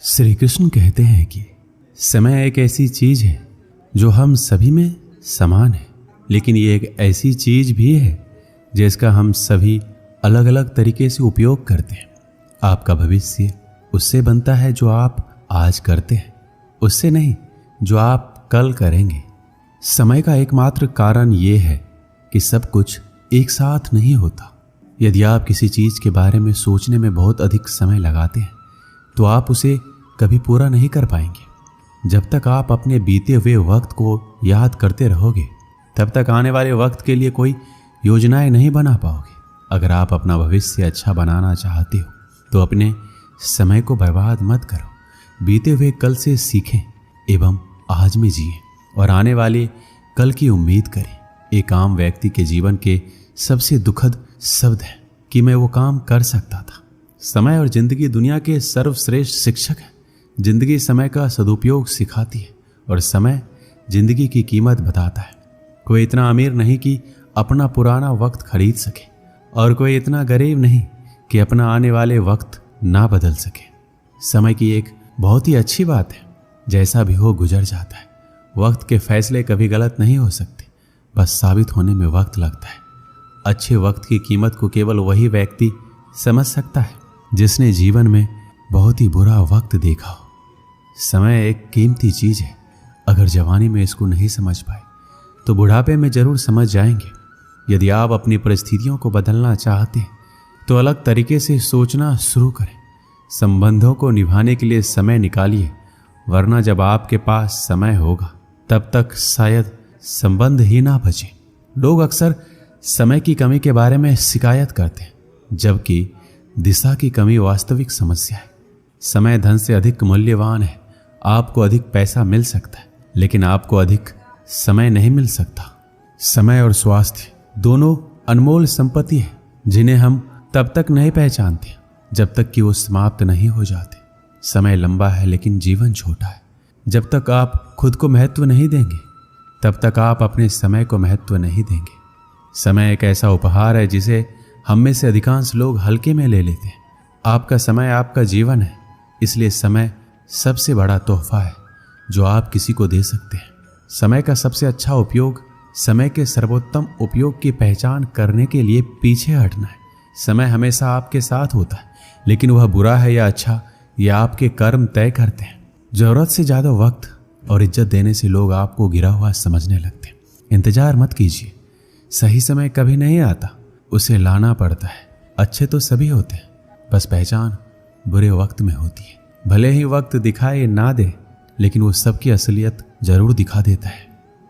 श्री कृष्ण कहते हैं कि समय एक ऐसी चीज है जो हम सभी में समान है, लेकिन ये एक ऐसी चीज भी है जिसका हम सभी अलग अलग तरीके से उपयोग करते हैं। आपका भविष्य उससे बनता है जो आप आज करते हैं, उससे नहीं जो आप कल करेंगे। समय का एकमात्र कारण ये है कि सब कुछ एक साथ नहीं होता। यदि आप किसी चीज के बारे में सोचने में बहुत अधिक समय लगाते हैं तो आप उसे कभी पूरा नहीं कर पाएंगे। जब तक आप अपने बीते हुए वक्त को याद करते रहोगे तब तक आने वाले वक्त के लिए कोई योजनाएं नहीं बना पाओगे। अगर आप अपना भविष्य अच्छा बनाना चाहते हो तो अपने समय को बर्बाद मत करो। बीते हुए कल से सीखें एवं आज में जिए और आने वाले कल की उम्मीद करें। एक आम व्यक्ति के जीवन के सबसे दुखद शब्द है कि मैं वो काम कर सकता था। समय और जिंदगी दुनिया के सर्वश्रेष्ठ शिक्षक हैं। जिंदगी समय का सदुपयोग सिखाती है और समय जिंदगी की कीमत बताता है। कोई इतना अमीर नहीं कि अपना पुराना वक्त खरीद सके और कोई इतना गरीब नहीं कि अपना आने वाले वक्त ना बदल सके। समय की एक बहुत ही अच्छी बात है, जैसा भी हो गुजर जाता है। वक्त के फैसले कभी गलत नहीं हो सकते, बस साबित होने में वक्त लगता है। अच्छे वक्त की कीमत को केवल वही व्यक्ति समझ सकता है जिसने जीवन में बहुत ही बुरा वक्त देखा हो। समय एक कीमती चीज है। अगर जवानी में इसको नहीं समझ पाए तो बुढ़ापे में जरूर समझ जाएंगे। यदि आप अपनी परिस्थितियों को बदलना चाहते हैं तो अलग तरीके से सोचना शुरू करें। संबंधों को निभाने के लिए समय निकालिए, वरना जब आपके पास समय होगा तब तक शायद संबंध ही ना बचे। लोग अक्सर समय की कमी के बारे में शिकायत करते हैं, जबकि दिशा की कमी वास्तविक समस्या है। समय धन से अधिक मूल्यवान है। आपको अधिक पैसा मिल सकता है, लेकिन आपको अधिक समय नहीं मिल सकता। समय और स्वास्थ्य दोनों अनमोल संपत्ति है जिन्हें हम तब तक नहीं पहचानते जब तक कि वो समाप्त नहीं हो जाते। समय लंबा है लेकिन जीवन छोटा है। जब तक आप खुद को महत्व नहीं देंगे तब तक आप अपने समय को महत्व नहीं देंगे। समय एक ऐसा उपहार है जिसे हम में से अधिकांश लोग हल्के में ले लेते हैं। आपका समय आपका जीवन है, इसलिए समय सबसे बड़ा तोहफा है जो आप किसी को दे सकते हैं। समय का सबसे अच्छा उपयोग समय के सर्वोत्तम उपयोग की पहचान करने के लिए पीछे हटना है। समय हमेशा आपके साथ होता है, लेकिन वह बुरा है या अच्छा यह आपके कर्म तय करते हैं। जरूरत से ज्यादा वक्त और इज्जत देने से लोग आपको गिरा हुआ समझने लगते हैं। इंतजार मत कीजिए, सही समय कभी नहीं आता, उसे लाना पड़ता है। अच्छे तो सभी होते हैं, बस पहचान बुरे वक्त में होती है। भले ही वक्त दिखाए ना दे, लेकिन वो सबकी असलियत जरूर दिखा देता है।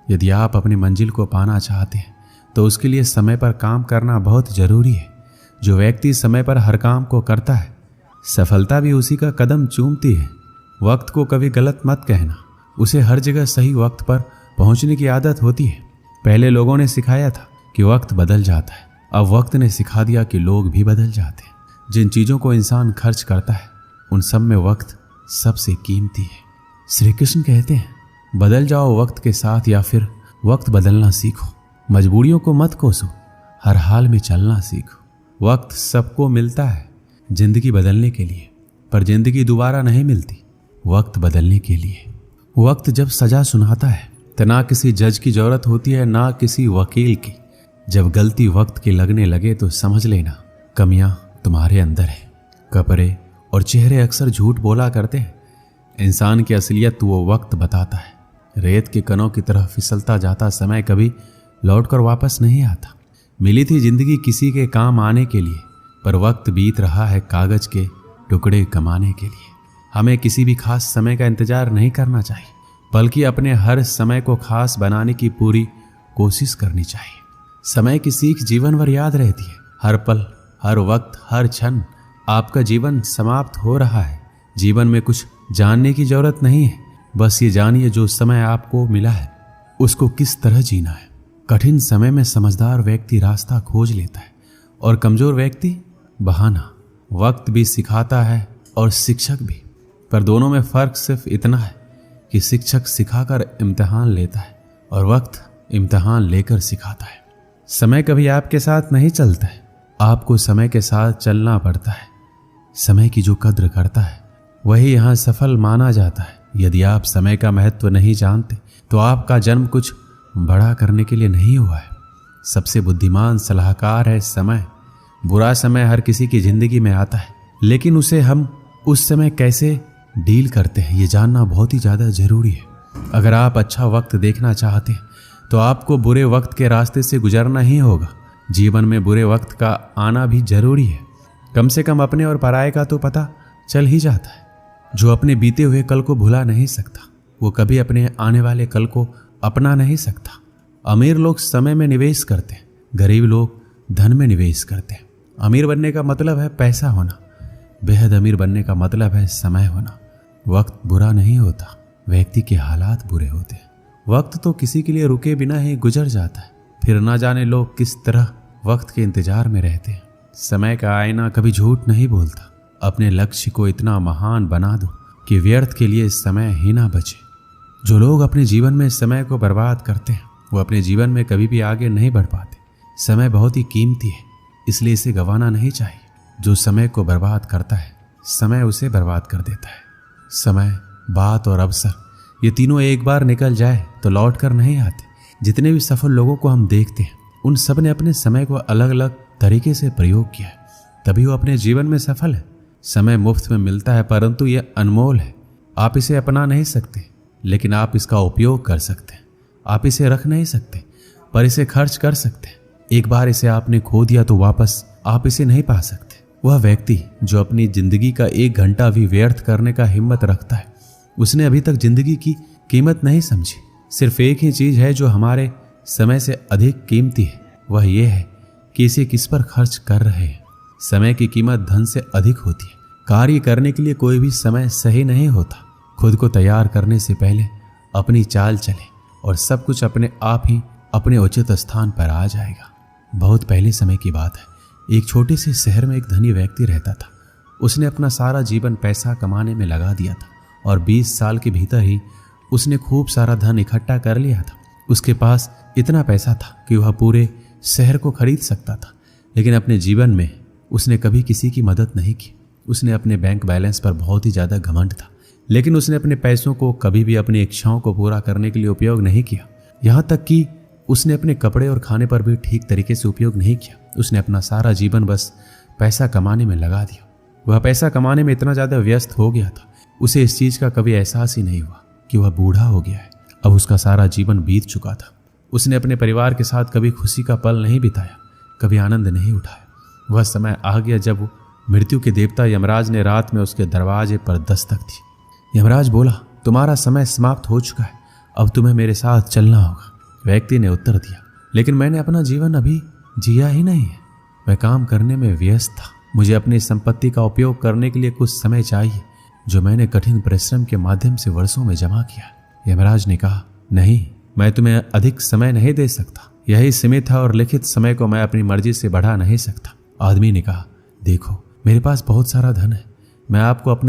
यदि आप अपनी मंजिल को पाना चाहते हैं तो उसके लिए समय पर काम करना बहुत जरूरी है। जो व्यक्ति समय पर हर काम को करता है, सफलता भी उसी का कदम चूमती है। वक्त को कभी गलत मत कहना, उसे हर जगह सही वक्त पर पहुंचने की आदत होती है। पहले लोगों ने सिखाया था कि वक्त बदल जाता है, अब वक्त ने सिखा दिया कि लोग भी बदल जाते हैं। जिन चीजों को इंसान खर्च करता है उन सब में वक्त सबसे कीमती है। श्री कृष्ण कहते हैं, बदल जाओ वक्त के साथ या फिर वक्त बदलना सीखो। मजबूरियों को मत कोसो, हर हाल में चलना सीखो। वक्त सबको मिलता है जिंदगी बदलने के लिए, पर जिंदगी दोबारा नहीं मिलती वक्त बदलने के लिए। वक्त जब सजा सुनाता है तो ना किसी जज की जरूरत होती है ना किसी वकील की। जब गलती वक्त की लगने लगे तो समझ लेना कमियां तुम्हारे अंदर है। कपड़े और चेहरे अक्सर झूठ बोला करते हैं। इंसान की असलियत वो वक्त बताता है। रेत के कणों की तरह फिसलता जाता समय कभी लौटकर वापस नहीं आता। मिली थी जिंदगी किसी के काम आने के लिए, पर वक्त बीत रहा है कागज के टुकड़े कमाने के लिए। हमें किसी भी खास समय का इंतजार नहीं करना चाहिए, बल्कि अपने हर समय को खास बनाने की पूरी कोशिश करनी चाहिए। समय की सीख जीवन भर याद रहती है। हर पल, हर वक्त, हर क्षण आपका जीवन समाप्त हो रहा है। जीवन में कुछ जानने की जरूरत नहीं है, बस ये जानिए जो समय आपको मिला है उसको किस तरह जीना है। कठिन समय में समझदार व्यक्ति रास्ता खोज लेता है और कमजोर व्यक्ति बहाना। वक्त भी सिखाता है और शिक्षक भी, पर दोनों में फर्क सिर्फ इतना है कि शिक्षक सिखाकर इम्तिहान लेता है और वक्त इम्तिहान लेकर सिखाता है। समय कभी आपके साथ नहीं चलता है, आपको समय के साथ चलना पड़ता है। समय की जो कद्र करता है वही यहाँ सफल माना जाता है। यदि आप समय का महत्व नहीं जानते तो आपका जन्म कुछ बड़ा करने के लिए नहीं हुआ है। सबसे बुद्धिमान सलाहकार है समय। बुरा समय हर किसी की जिंदगी में आता है, लेकिन उसे हम उस समय कैसे डील करते हैं ये जानना बहुत ही ज़्यादा जरूरी है। अगर आप अच्छा वक्त देखना चाहते हैं तो आपको बुरे वक्त के रास्ते से गुजरना ही होगा। जीवन में बुरे वक्त का आना भी जरूरी है। कम से कम अपने और पराये का तो पता चल ही जाता है। जो अपने बीते हुए कल को भुला नहीं सकता वो कभी अपने आने वाले कल को अपना नहीं सकता। अमीर लोग समय में निवेश करते हैं, गरीब लोग धन में निवेश करते हैं। अमीर बनने का मतलब है पैसा होना, बेहद अमीर बनने का मतलब है समय होना। वक्त बुरा नहीं होता, व्यक्ति के हालात बुरे होते हैं। वक्त तो किसी के लिए रुके बिना ही गुजर जाता है, फिर ना जाने लोग किस तरह वक्त के इंतजार में रहते हैं। समय का आईना कभी झूठ नहीं बोलता। अपने लक्ष्य को इतना महान बना दो कि व्यर्थ के लिए समय ही ना बचे। जो लोग अपने जीवन में समय को बर्बाद करते हैं वो अपने जीवन में कभी भी आगे नहीं बढ़ पाते। समय बहुत ही कीमती है, इसलिए इसे गंवाना नहीं चाहिए। जो समय को बर्बाद करता है समय उसे बर्बाद कर देता है। समय, बात और अवसर ये तीनों एक बार निकल जाए तो लौट कर नहीं आते। जितने भी सफल लोगों को हम देखते हैं उन सब ने अपने समय को अलग अलग तरीके से प्रयोग किया है, तभी वो अपने जीवन में सफल है। समय मुफ्त में मिलता है परंतु ये अनमोल है। आप इसे अपना नहीं सकते, लेकिन आप इसका उपयोग कर सकते हैं। आप इसे रख नहीं सकते पर इसे खर्च कर सकते हैं। एक बार इसे आपने खो दिया तो वापस आप इसे नहीं पा सकते। वह व्यक्ति जो अपनी जिंदगी का 1 घंटा भी व्यर्थ करने का हिम्मत रखता है उसने अभी तक जिंदगी की कीमत नहीं समझी। सिर्फ एक ही चीज है जो हमारे समय से अधिक कीमती है, वह यह है कि इसे किस पर खर्च कर रहे हैं। समय की कीमत धन से अधिक होती है। कार्य करने के लिए कोई भी समय सही नहीं होता। खुद को तैयार करने से पहले अपनी चाल चले और सब कुछ अपने आप ही अपने उचित स्थान पर आ जाएगा। बहुत पहले समय की बात है। एक छोटे से शहर में एक धनी व्यक्ति रहता था। उसने अपना सारा जीवन पैसा कमाने में लगा दिया था और 20 साल के भीतर ही उसने खूब सारा धन इकट्ठा कर लिया था। उसके पास इतना पैसा था कि वह पूरे शहर को खरीद सकता था, लेकिन अपने जीवन में उसने कभी किसी की मदद नहीं की। उसने अपने बैंक बैलेंस पर बहुत ही ज़्यादा घमंड था, लेकिन उसने अपने पैसों को कभी भी अपनी इच्छाओं को पूरा करने के लिए उपयोग नहीं किया। यहाँ तक कि उसने अपने कपड़े और खाने पर भी ठीक तरीके से उपयोग नहीं किया। उसने अपना सारा जीवन बस पैसा कमाने में लगा दिया। वह पैसा कमाने में इतना ज़्यादा व्यस्त हो गया था, उसे इस चीज़ का कभी एहसास ही नहीं हुआ कि वह बूढ़ा हो गया है। अब उसका सारा जीवन बीत चुका था। उसने अपने परिवार के साथ कभी खुशी का पल नहीं बिताया, कभी आनंद नहीं उठाया। वह समय आ गया जब मृत्यु के देवता यमराज ने रात में उसके दरवाजे पर दस्तक दी। यमराज बोला, तुम्हारा समय समाप्त हो चुका है, अब तुम्हें मेरे साथ चलना होगा। व्यक्ति ने उत्तर दिया, लेकिन मैंने अपना जीवन अभी जिया ही नहीं है। मैं काम करने में व्यस्त था। मुझे अपनी संपत्ति का उपयोग करने के लिए कुछ समय चाहिए जो मैंने कठिन परिश्रम के माध्यम से वर्षों में जमा किया। यमराज ने कहा, नहीं, मैं तुम्हें अधिक समय नहीं दे सकता। यही सीमित है और लिखित समय को मैं अपनी मर्जी से बढ़ा नहीं सकता। आदमी ने कहा, देखो, मेरे पास बहुत सारा धन है, मैं आपको अपने